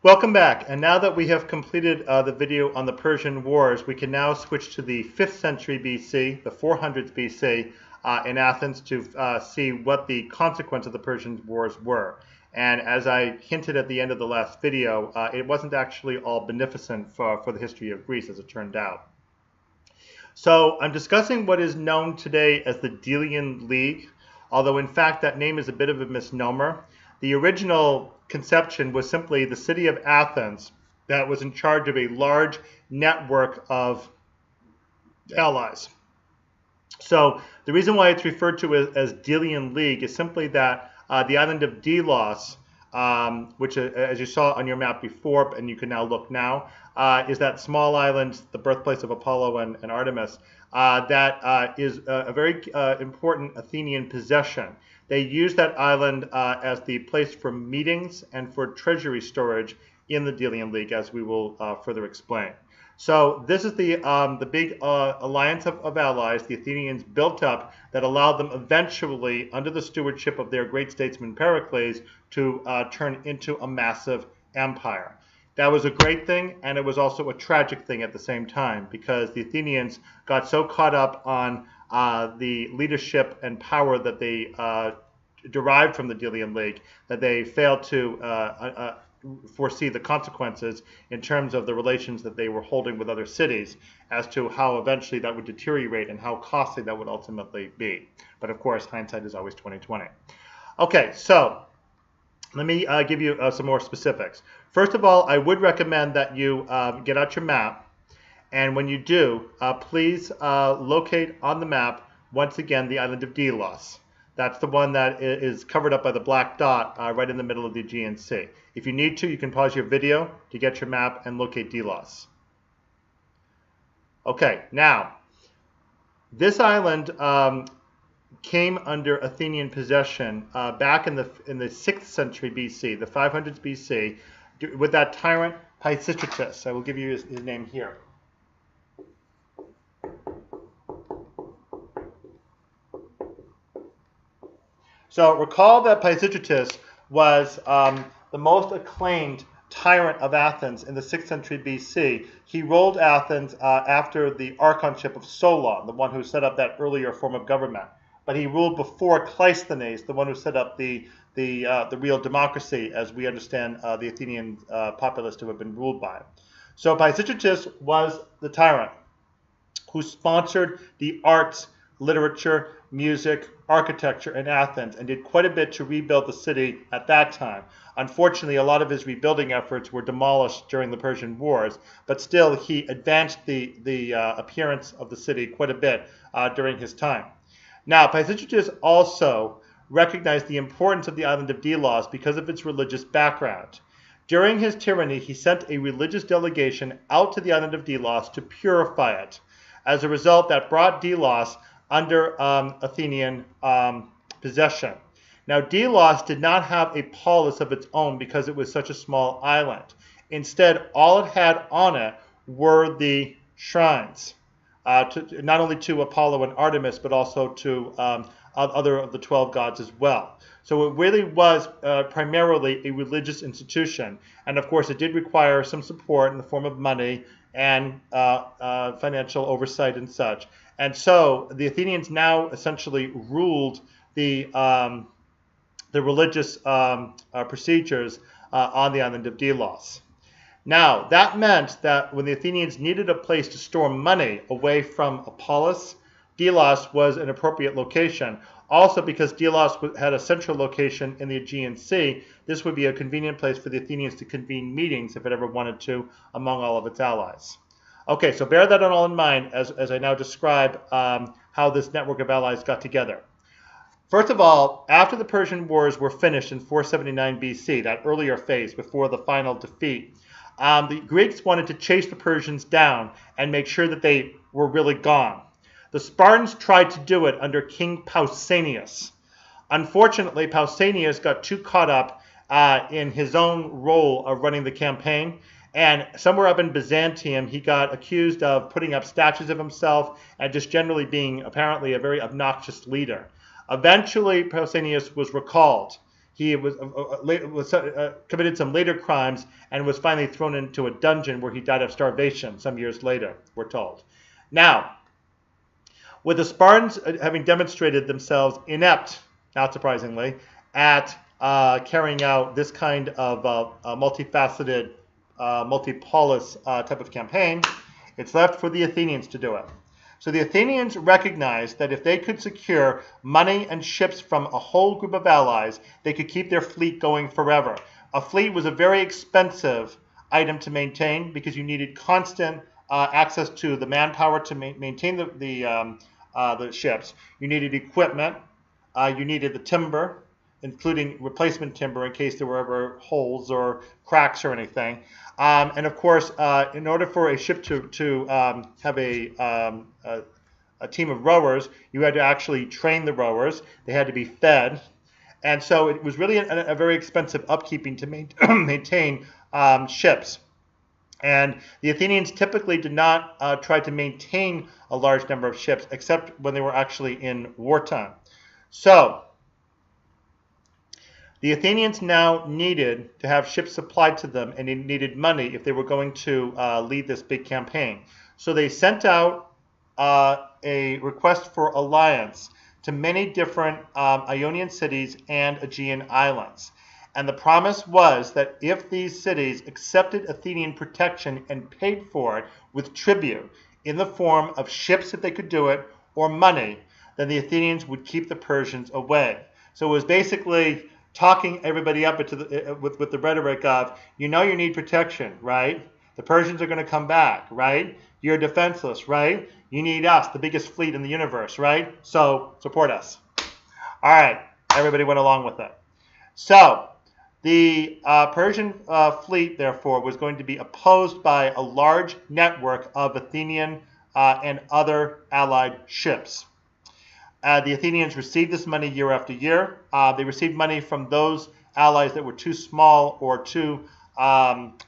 Welcome back, and now that we have completed the video on the Persian Wars, we can now switch to the 5th century BC, the 400s BC, in Athens to see what the consequence of the Persian Wars were. And as I hinted at the end of the last video, it wasn't actually all beneficent for the history of Greece, as it turned out. So I'm discussing what is known today as the Delian League, although in fact that name is a bit of a misnomer. The original conception was simply the city of Athens that was in charge of a large network of allies. So the reason why it's referred to as Delian League is simply that the island of Delos, which as you saw on your map before, and you can now look now, is that small island, the birthplace of Apollo and Artemis, that is a very important Athenian possession. They used that island as the place for meetings and for treasury storage in the Delian League, as we will further explain. So this is the big alliance of allies the Athenians built up that allowed them eventually, under the stewardship of their great statesman Pericles, to turn into a massive empire. That was a great thing, and it was also a tragic thing at the same time, because the Athenians got so caught up on the leadership and power that they derived from the Delian League that they failed to foresee the consequences in terms of the relations that they were holding with other cities, as to how eventually that would deteriorate and how costly that would ultimately be. But of course, hindsight is always 20/20. Okay, so let me give you some more specifics. First of all, I would recommend that you get out your map, and when you do, please locate on the map, once again, the island of Delos. That's the one that is covered up by the black dot right in the middle of the Aegean Sea. If you need to, you can pause your video to get your map and locate Delos. Okay, now, this island came under Athenian possession back in the 6th century BC, the 500s BC, with that tyrant Pisistratus. I will give you his name here. So recall that Pisistratus was the most acclaimed tyrant of Athens in the 6th century BC. He ruled Athens after the archonship of Solon, the one who set up that earlier form of government. But he ruled before Cleisthenes, the one who set up the real democracy, as we understand the Athenian populace to have been ruled by. So Pisistratus was the tyrant who sponsored the arts, literature, music, architecture in Athens, and did quite a bit to rebuild the city at that time. Unfortunately, a lot of his rebuilding efforts were demolished during the Persian Wars, but still he advanced the appearance of the city quite a bit during his time. Now, Pisistratus also recognized the importance of the island of Delos because of its religious background. During his tyranny, he sent a religious delegation out to the island of Delos to purify it. As a result, that brought Delos under Athenian possession. Now, Delos did not have a polis of its own because it was such a small island. Instead, all it had on it were the shrines, not only to Apollo and Artemis, but also to other of the 12 gods as well. So it really was primarily a religious institution. And of course, it did require some support in the form of money and financial oversight and such. And so the Athenians now essentially ruled the religious procedures on the island of Delos. Now, that meant that when the Athenians needed a place to store money away from Apollos, Delos was an appropriate location. Also, because Delos had a central location in the Aegean Sea, this would be a convenient place for the Athenians to convene meetings if it ever wanted to among all of its allies. Okay, so bear that all in mind as I now describe how this network of allies got together. First of all, after the Persian Wars were finished in 479 BC, that earlier phase before the final defeat, the Greeks wanted to chase the Persians down and make sure that they were really gone. The Spartans tried to do it under King Pausanias. Unfortunately, Pausanias got too caught up in his own role of running the campaign, and somewhere up in Byzantium, he got accused of putting up statues of himself and just generally being apparently a very obnoxious leader. Eventually, Pausanias was recalled. he committed some later crimes and was finally thrown into a dungeon where he died of starvation some years later, we're told. Now, with the Spartans having demonstrated themselves inept, not surprisingly, at carrying out this kind of multifaceted, multi-polis type of campaign, it's left for the Athenians to do it. So the Athenians recognized that if they could secure money and ships from a whole group of allies, they could keep their fleet going forever. A fleet was a very expensive item to maintain because you needed constant access to the manpower to maintain the ships. You needed equipment. You needed the timber, including replacement timber in case there were ever holes or cracks or anything. And of course, in order for a ship to have a team of rowers, you had to actually train the rowers. They had to be fed. And so it was really a very expensive upkeeping to maintain ships. And the Athenians typically did not try to maintain a large number of ships, except when they were actually in wartime. So the Athenians now needed to have ships supplied to them, and they needed money if they were going to lead this big campaign. So they sent out a request for alliance to many different Ionian cities and Aegean islands. And the promise was that if these cities accepted Athenian protection and paid for it with tribute in the form of ships if they could do it, or money, then the Athenians would keep the Persians away. So it was basically talking everybody up into with the rhetoric of, you know you need protection, right? The Persians are going to come back, right? You're defenseless, right? You need us, the biggest fleet in the universe, right? So support us. All right, everybody went along with it. So the Persian fleet, therefore, was going to be opposed by a large network of Athenian and other allied ships. The Athenians received this money year after year. They received money from those allies that were too small or too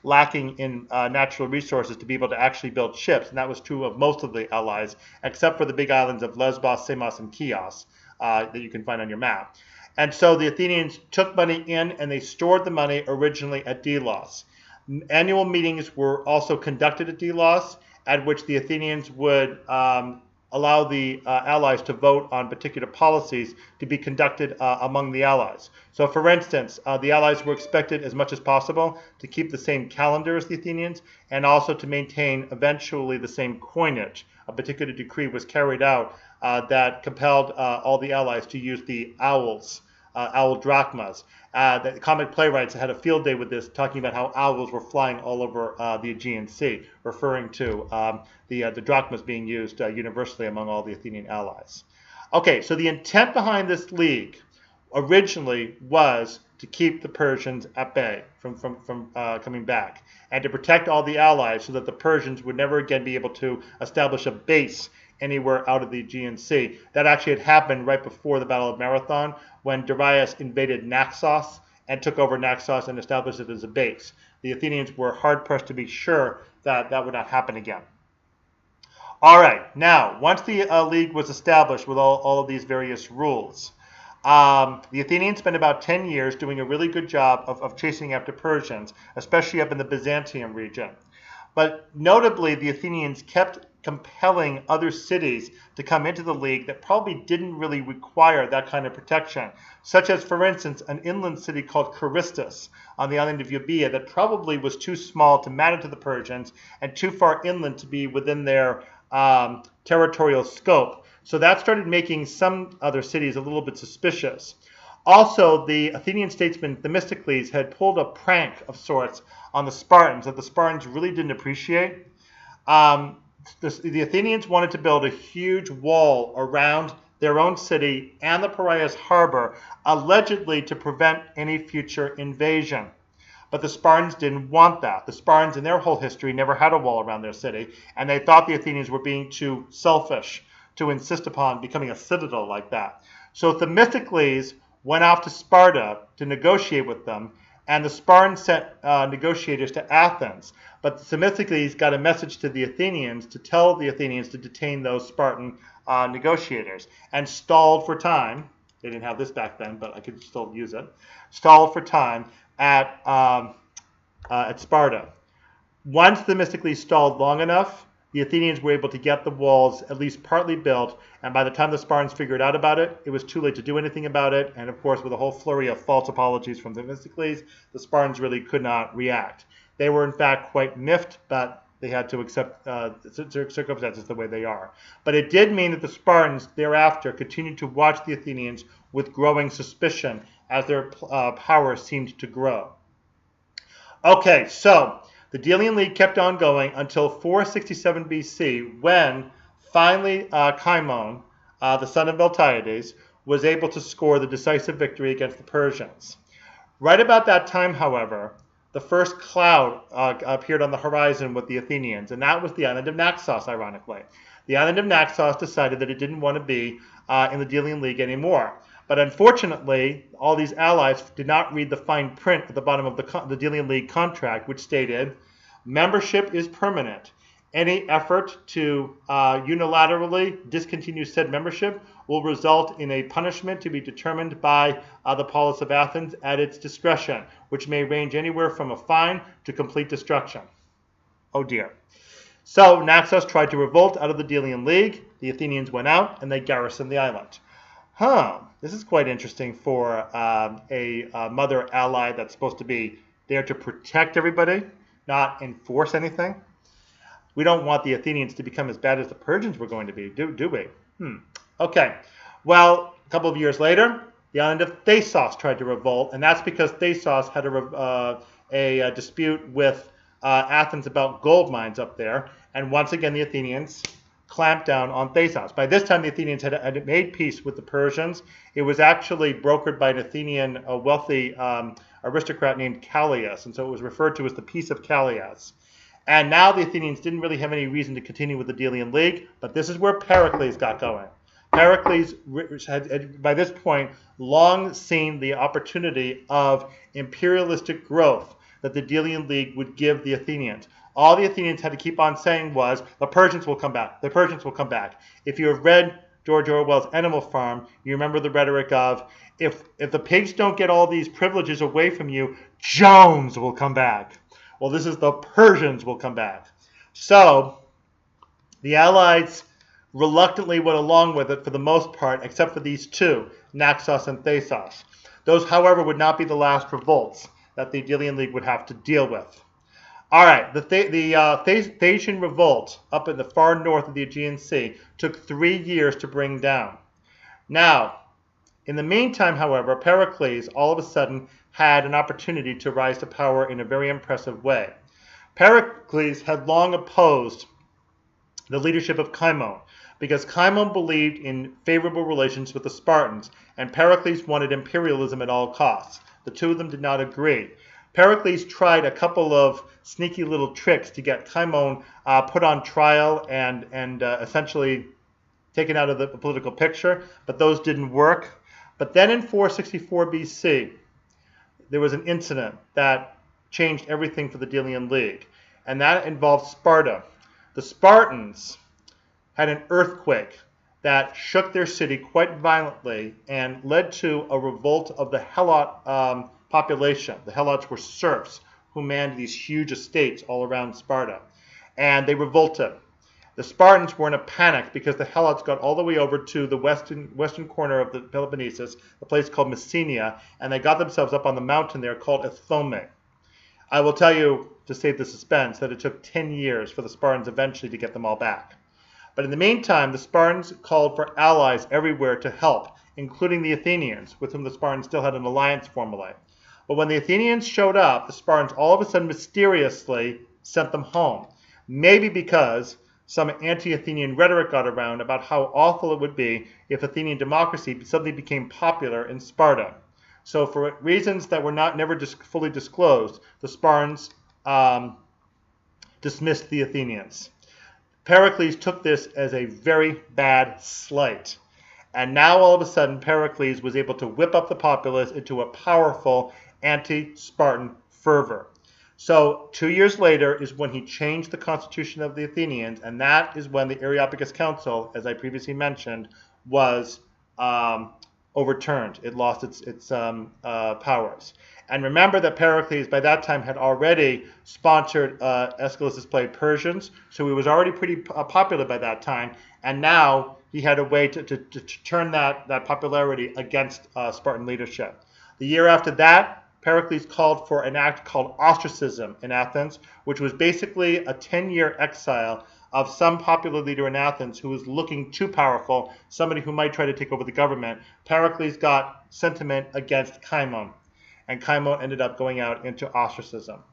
lacking in natural resources to be able to actually build ships. And that was true of most of the allies, except for the big islands of Lesbos, Samos, and Chios that you can find on your map. And so the Athenians took money in, and they stored the money originally at Delos. Annual meetings were also conducted at Delos, at which the Athenians would allow the allies to vote on particular policies to be conducted among the allies. So for instance, the allies were expected as much as possible to keep the same calendar as the Athenians, and also to maintain eventually the same coinage. A particular decree was carried out that compelled all the allies to use the owls, owl drachmas. The comic playwrights had a field day with this, talking about how owls were flying all over the Aegean Sea, referring to the drachmas being used universally among all the Athenian allies. Okay, so the intent behind this league originally was to keep the Persians at bay from coming back, and to protect all the allies so that the Persians would never again be able to establish a base anywhere out of the Aegean Sea. That actually had happened right before the Battle of Marathon, when Darius invaded Naxos and took over Naxos and established it as a base. The Athenians were hard-pressed to be sure that that would not happen again. All right, now, once the league was established with all of these various rules, the Athenians spent about 10 years doing a really good job of chasing after Persians, especially up in the Byzantium region. But notably, the Athenians kept compelling other cities to come into the league that probably didn't really require that kind of protection, such as, for instance, an inland city called Charistus on the island of Euboea that probably was too small to matter to the Persians and too far inland to be within their territorial scope. So that started making some other cities a little bit suspicious. Also, the Athenian statesman Themistocles had pulled a prank of sorts on the Spartans that the Spartans really didn't appreciate. The Athenians wanted to build a huge wall around their own city and the Piraeus harbor, allegedly to prevent any future invasion. But the Spartans didn't want that. The Spartans, in their whole history, never had a wall around their city, and they thought the Athenians were being too selfish to insist upon becoming a citadel like that. So Themistocles went off to Sparta to negotiate with them, and the Spartans sent negotiators to Athens. But Themistocles got a message to the Athenians to tell the Athenians to detain those Spartan negotiators, and stalled for time They didn't have this back then, but I could still use it. Stalled for time at Sparta. Once Themistocles stalled long enough, the Athenians were able to get the walls at least partly built, and by the time the Spartans figured out about it, it was too late to do anything about it, and of course with a whole flurry of false apologies from Themistocles, the Spartans really could not react. They were in fact quite miffed, but they had to accept circumstances the way they are. But it did mean that the Spartans thereafter continued to watch the Athenians with growing suspicion as their power seemed to grow. Okay, so the Delian League kept on going until 467 BC, when finally Cimon, the son of Miltiades, was able to score the decisive victory against the Persians. Right about that time, however, the first cloud appeared on the horizon with the Athenians, and that was the island of Naxos, ironically. The island of Naxos decided that it didn't want to be in the Delian League anymore. But unfortunately, all these allies did not read the fine print at the bottom of the Delian League contract, which stated, membership is permanent. Any effort to unilaterally discontinue said membership will result in a punishment to be determined by the Polis of Athens at its discretion, which may range anywhere from a fine to complete destruction. Oh dear. So Naxos tried to revolt out of the Delian League. The Athenians went out and they garrisoned the island. This is quite interesting for a mother ally that's supposed to be there to protect everybody, not enforce anything. We don't want the Athenians to become as bad as the Persians were going to be, do we? Okay. Well, a couple of years later, the island of Thasos tried to revolt, and that's because Thasos had a dispute with Athens about gold mines up there, and once again the Athenians clamped down on Thasos. By this time, the Athenians had made peace with the Persians. It was actually brokered by an Athenian, a wealthy aristocrat named Callias, and so it was referred to as the Peace of Callias. And now the Athenians didn't really have any reason to continue with the Delian League, but this is where Pericles got going. Pericles had, by this point, long seen the opportunity of imperialistic growth that the Delian League would give the Athenians. All the Athenians had to keep on saying was, the Persians will come back, the Persians will come back. If you have read George Orwell's Animal Farm, you remember the rhetoric of, if the pigs don't get all these privileges away from you, Jones will come back. Well, this is the Persians will come back. So the Allies reluctantly went along with it for the most part, except for these two, Naxos and Thasos. Those, however, would not be the last revolts that the Delian League would have to deal with. All right, the Thasian revolt up in the far north of the Aegean Sea took 3 years to bring down. Now, in the meantime, however, Pericles all of a sudden had an opportunity to rise to power in a very impressive way. Pericles had long opposed the leadership of Cimon because Cimon believed in favorable relations with the Spartans, and Pericles wanted imperialism at all costs. The two of them did not agree. Pericles tried a couple of sneaky little tricks to get Cimon put on trial and essentially taken out of the political picture, but those didn't work. But then in 464 BC, there was an incident that changed everything for the Delian League, and that involved Sparta. The Spartans had an earthquake that shook their city quite violently and led to a revolt of the Helot population. The Helots were serfs who manned these huge estates all around Sparta, and they revolted. The Spartans were in a panic because the Helots got all the way over to the western corner of the Peloponnesus, a place called Messenia, and they got themselves up on the mountain there called Ithome. I will tell you, to save the suspense, that it took 10 years for the Spartans eventually to get them all back. But in the meantime, the Spartans called for allies everywhere to help, including the Athenians, with whom the Spartans still had an alliance formally. But when the Athenians showed up, the Spartans all of a sudden mysteriously sent them home. Maybe because some anti-Athenian rhetoric got around about how awful it would be if Athenian democracy suddenly became popular in Sparta. So for reasons that were never fully disclosed, the Spartans dismissed the Athenians. Pericles took this as a very bad slight. And now all of a sudden Pericles was able to whip up the populace into a powerful anti-Spartan fervor. So 2 years later is when he changed the constitution of the Athenians, and that is when the Areopagus Council, as I previously mentioned, was overturned. It lost its powers. And remember that Pericles by that time had already sponsored Aeschylus's play Persians, so he was already pretty popular by that time, and now he had a way to turn that popularity against Spartan leadership. The year after that, Pericles called for an act called ostracism in Athens, which was basically a 10-year exile of some popular leader in Athens who was looking too powerful, somebody who might try to take over the government. Pericles got sentiment against Cimon, and Cimon ended up going out into ostracism.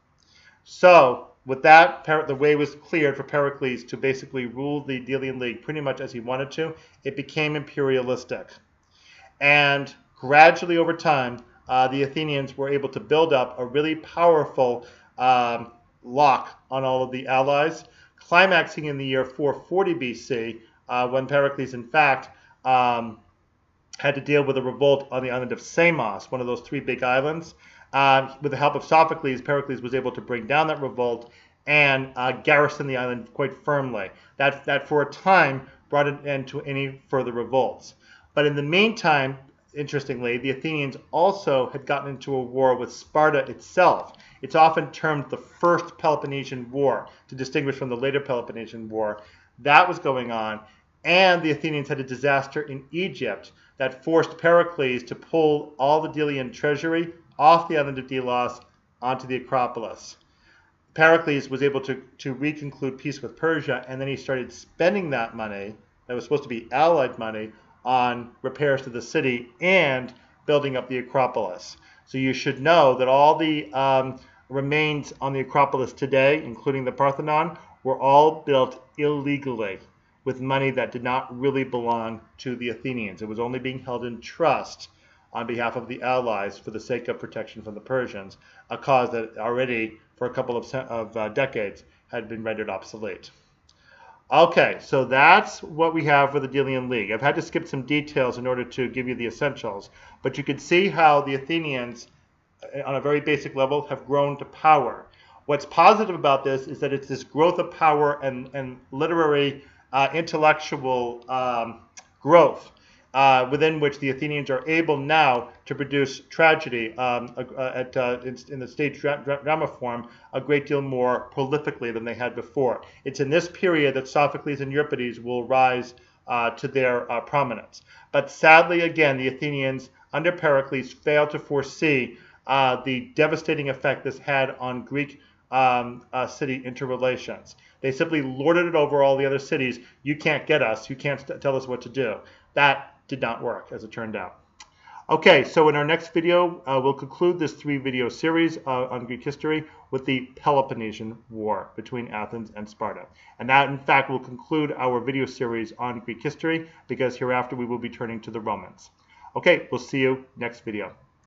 So with that, the way was cleared for Pericles to basically rule the Delian League pretty much as he wanted to. It became imperialistic. And gradually over time, the Athenians were able to build up a really powerful lock on all of the allies, climaxing in the year 440 BC, when Pericles, in fact, had to deal with a revolt on the island of Samos, one of those three big islands. With the help of Sophocles, Pericles was able to bring down that revolt and garrison the island quite firmly. That for a time brought an end to any further revolts. But in the meantime, interestingly, the Athenians also had gotten into a war with Sparta itself. It's often termed the First Peloponnesian War to distinguish from the later Peloponnesian War. That was going on, and the Athenians had a disaster in Egypt that forced Pericles to pull all the Delian treasury off the island of Delos onto the Acropolis. Pericles was able to reconclude peace with Persia, and then he started spending that money, that was supposed to be allied money, on repairs to the city and building up the Acropolis. So you should know that all the remains on the Acropolis today, including the Parthenon, were all built illegally with money that did not really belong to the Athenians. It was only being held in trust on behalf of the allies for the sake of protection from the Persians, a cause that already for a couple of decades had been rendered obsolete. Okay, so that's what we have for the Delian League. I've had to skip some details in order to give you the essentials, but you can see how the Athenians, on a very basic level, have grown to power. What's positive about this is that it's this growth of power and literary, intellectual growth within which the Athenians are able now to produce tragedy in the stage drama form a great deal more prolifically than they had before. It's in this period that Sophocles and Euripides will rise to their prominence. But sadly, again, the Athenians under Pericles failed to foresee the devastating effect this had on Greek city interrelations. They simply lorded it over all the other cities. You can't get us. You can't tell us what to do. That did not work, as it turned out. Okay, so in our next video, we'll conclude this 3-video series on Greek history with the Peloponnesian War between Athens and Sparta. And that, in fact, will conclude our video series on Greek history, because hereafter we will be turning to the Romans. Okay, we'll see you next video.